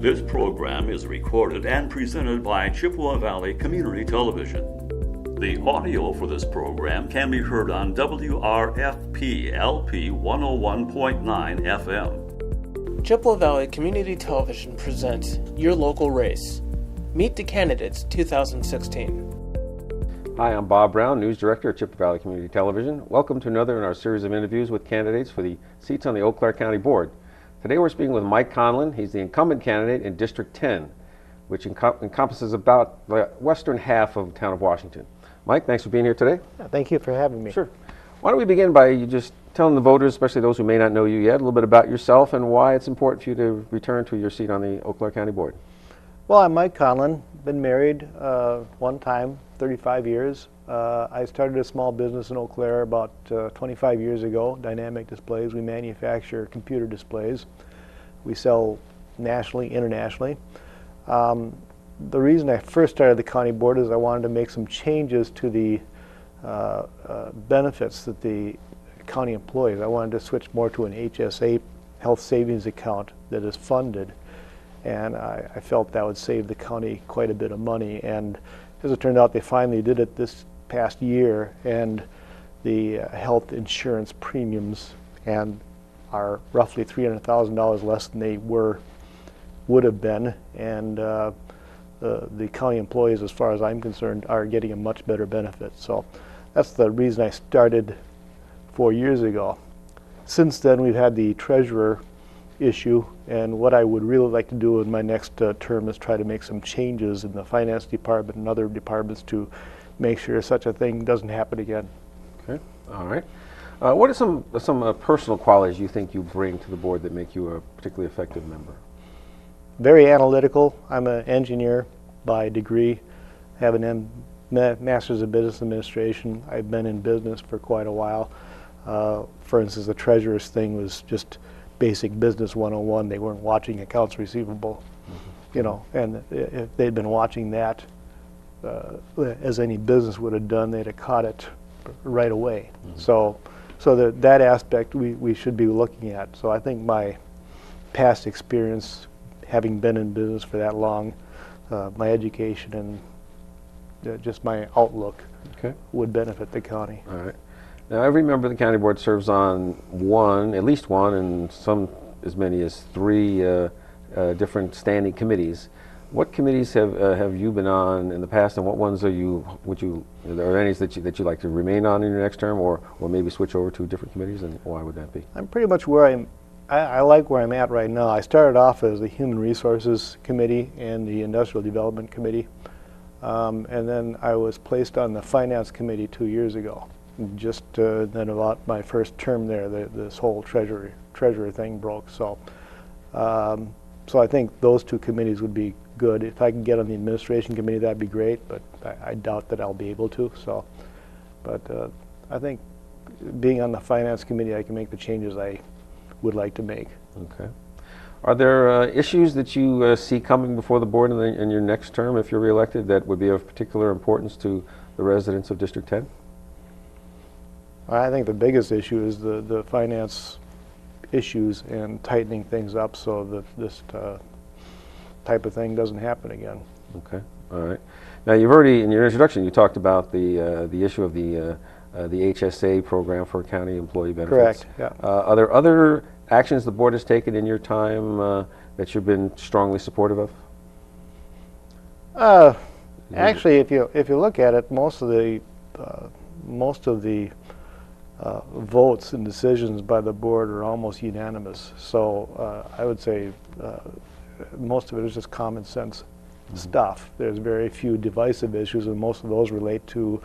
This program is recorded and presented by Chippewa Valley Community Television. The audio for this program can be heard on WRFP LP 101.9 FM. Chippewa Valley Community Television presents Your Local Race. Meet the Candidates 2016. Hi, I'm Bob Brown, News Director at Chippewa Valley Community Television. Welcome to another in our series of interviews with candidates for the seats on the Eau Claire County Board. Today we're speaking with Mike Conlin. He's the incumbent candidate in District 10, which encompasses about the western half of the town of Washington. Mike, thanks for being here today. Thank you for having me. Sure. Why don't we begin by you just telling the voters, especially those who may not know you yet, a little bit about yourself and why it's important for you to return to your seat on the Eau Claire County Board. Well, I'm Mike Conlin. Been married one time, 35 years. I started a small business in Eau Claire about 25 years ago, Dynamic Displays. We manufacture computer displays. We sell nationally, internationally. The reason I first started the county board is I wanted to make some changes to the benefits that the county employs. I wanted to switch more to an HSA, health savings account, that is funded. And I felt that would save the county quite a bit of money. And as it turned out, they finally did it this past year, and the health insurance premiums are roughly $300,000 less than they would have been. And the county employees, as far as I'm concerned, are getting a much better benefit. So that's the reason I started 4 years ago. Since then, we've had the treasurer issue, and what I would really like to do in my next term is try to make some changes in the finance department and other departments to make sure such a thing doesn't happen again. Okay, all right. What are some personal qualities you think you bring to the board that make you a particularly effective member? Very analytical. I'm an engineer by degree. I have an Master's of Business Administration. I've been in business for quite a while. For instance, the treasurer's thing was just basic business 101. They weren't watching accounts receivable, you know, and if they'd been watching that as any business would have done, they'd have caught it right away. So that aspect we should be looking at. So I think my past experience, having been in business for that long, my education and just my outlook would benefit the county. All right. Now, every member of the county board serves on at least one, and some as many as three different standing committees. What committees have you been on in the past, and what ones are there any that you'd like to remain on in your next term, or maybe switch over to different committees, and why would that be? I'm pretty much where I like where I'm at right now. I started off as the Human Resources Committee and the Industrial Development Committee, and then I was placed on the Finance Committee 2 years ago. Just then about my first term there, this whole treasurer thing broke. So I think those two committees would be good. If I can get on the administration committee, that'd be great, but I doubt that I'll be able to. So, but I think being on the finance committee, I can make the changes I would like to make. Okay. Are there issues that you see coming before the board in your next term, if you're reelected, that would be of particular importance to the residents of District 10? I think the biggest issue is the finance issues and tightening things up so that this type of thing doesn't happen again. Okay, all right. Now, you've already, in your introduction, you talked about the issue of the HSA program for county employee benefits. Correct, yeah. Are there other actions the board has taken in your time that you've been strongly supportive of? Actually, if you look at it, most of the votes and decisions by the board are almost unanimous. So I would say most of it is just common sense stuff. There's very few divisive issues, and most of those relate to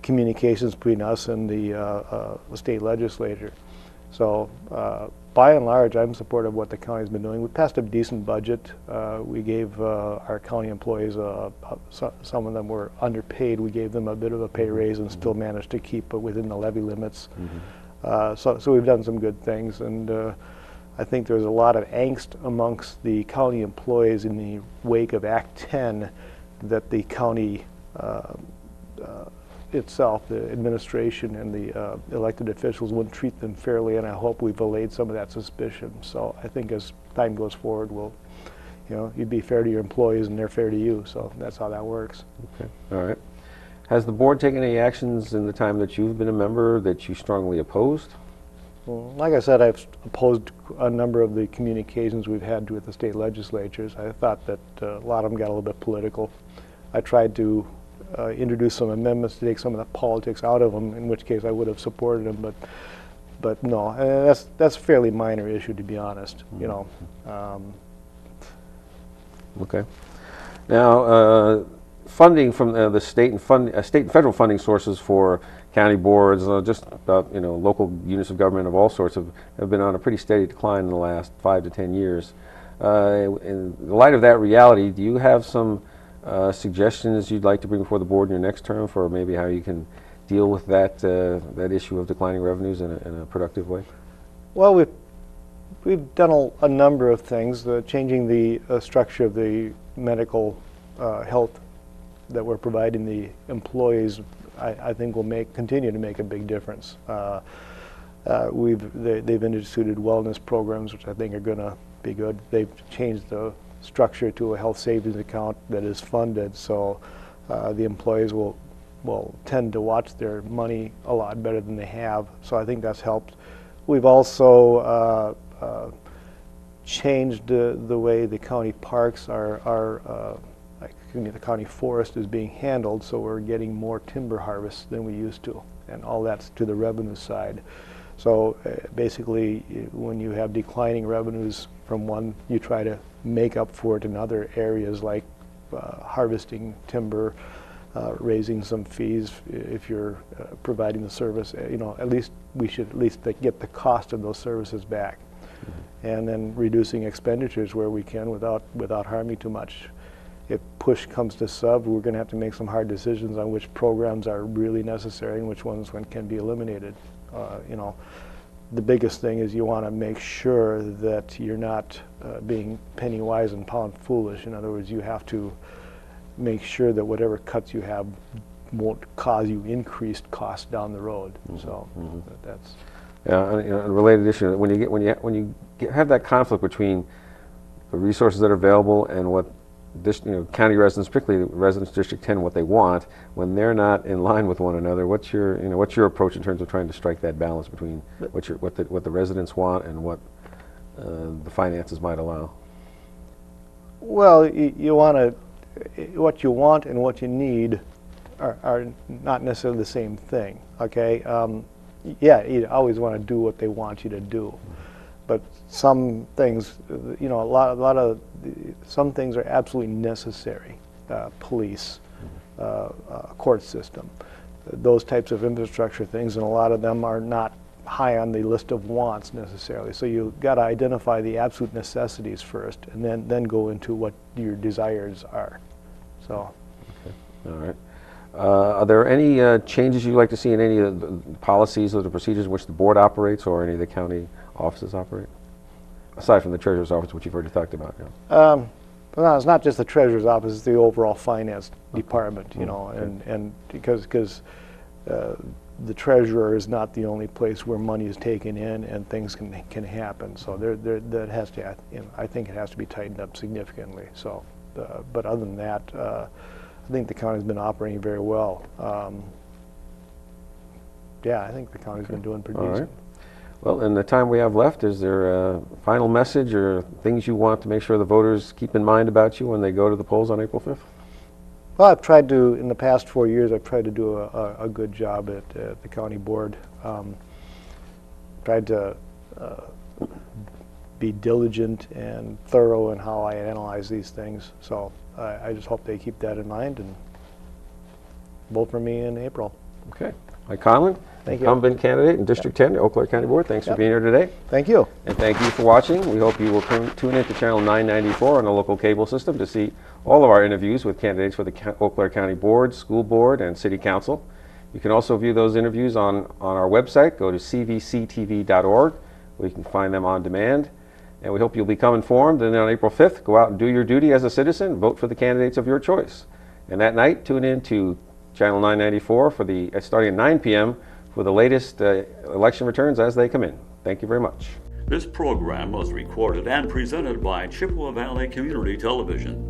communications between us and the state legislature. So by and large, I'm supportive of what the county's been doing. We passed a decent budget. We gave our county employees, some of them were underpaid. We gave them a bit of a pay raise and still managed to keep it within the levy limits. So we've done some good things, and I think there's a lot of angst amongst the county employees in the wake of Act 10 that the county itself, the administration and the elected officials wouldn't treat them fairly, and I hope we've allayed some of that suspicion. So I think as time goes forward, we'll you'd be fair to your employees and they're fair to you. So that's how that works. Okay, all right. Has the board taken any actions in the time that you've been a member that you strongly opposed? Well, like I said, I've opposed a number of the communications we've had with the state legislatures. I thought that a lot of them got a little bit political. I tried to introduce some amendments to take some of the politics out of them, in which case I would have supported them, but no, that's a fairly minor issue, to be honest. Okay. Now, funding from the state and federal funding sources for county boards, just about local units of government of all sorts have been on a pretty steady decline in the last 5 to 10 years. In light of that reality, do you have some suggestions you'd like to bring before the board in your next term for maybe how you can deal with that issue of declining revenues in a productive way? Well, we've done a number of things. Changing the structure of the medical health that we're providing the employees, I think will continue to make a big difference. They've instituted wellness programs, which I think are going to be good. They've changed the structure to a health savings account that is funded, so the employees will tend to watch their money a lot better than they have. So I think that's helped. We've also changed the way the county parks the county forest is being handled, so we're getting more timber harvest than we used to, and all that's to the revenue side. So basically, when you have declining revenues from one, you try to make up for it in other areas like harvesting timber, raising some fees if you're providing the service. At least we should get the cost of those services back, and then reducing expenditures where we can without harming too much. If push comes to shove, we're going to have to make some hard decisions on which programs are really necessary and which ones can be eliminated. The biggest thing is you want to make sure that you're not being penny wise and pound foolish. In other words, you have to make sure that whatever cuts you have won't cause you increased costs down the road. So that's. Yeah, a related issue. When you have that conflict between the resources that are available and what county residents, particularly residents of District 10, what they want, when they're not in line with one another, what's your approach in terms of trying to strike that balance between what the residents want and what the finances might allow? Well, you want to, what you want and what you need are not necessarily the same thing. Okay, yeah, you always want to do what they want you to do. But some things, some things are absolutely necessary. Police, court system, those types of infrastructure things, and a lot of them are not high on the list of wants necessarily. So you've got to identify the absolute necessities first, and then go into what your desires are. So. Okay. All right. Are there any changes you'd like to see in any of the policies or the procedures in which the board operates or any of the county offices operate? Aside from the treasurer's office, which you've already talked about. Yeah. Well, it's not just the treasurer's office; it's the overall finance department. And because the treasurer is not the only place where money is taken in and things can happen. So that has to, I think it has to be tightened up significantly. So, but other than that, I think the county's been operating very well. Yeah, I think the county's been doing pretty decent. Right. Well, in the time we have left, is there a final message or things you want to make sure the voters keep in mind about you when they go to the polls on April 5th? Well, I've tried to, in the past 4 years, I've tried to do a good job at the county board. Tried to be diligent and thorough in how I analyze these things. So I just hope they keep that in mind and vote for me in April. Okay. Mike Conlin, thank you. Incumbent candidate in District 10, the Eau Claire County Board. Thanks for being here today. Thank you. And thank you for watching. We hope you will tune in to Channel 994 on the local cable system to see all of our interviews with candidates for the Eau Claire County Board, School Board, and City Council. You can also view those interviews on our website. Go to cvctv.org where you can find them on demand. And we hope you'll become informed. And then on April 5th, go out and do your duty as a citizen. Vote for the candidates of your choice. And that night, tune in to Channel 994 starting at 9 p.m. for the latest election returns as they come in. Thank you very much. This program was recorded and presented by Chippewa Valley Community Television.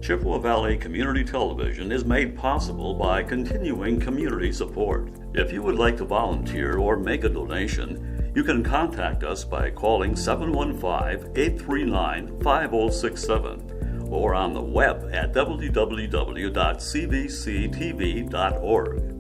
Chippewa Valley Community Television is made possible by continuing community support. If you would like to volunteer or make a donation, you can contact us by calling 715-839-5067 or on the web at www.cvctv.org.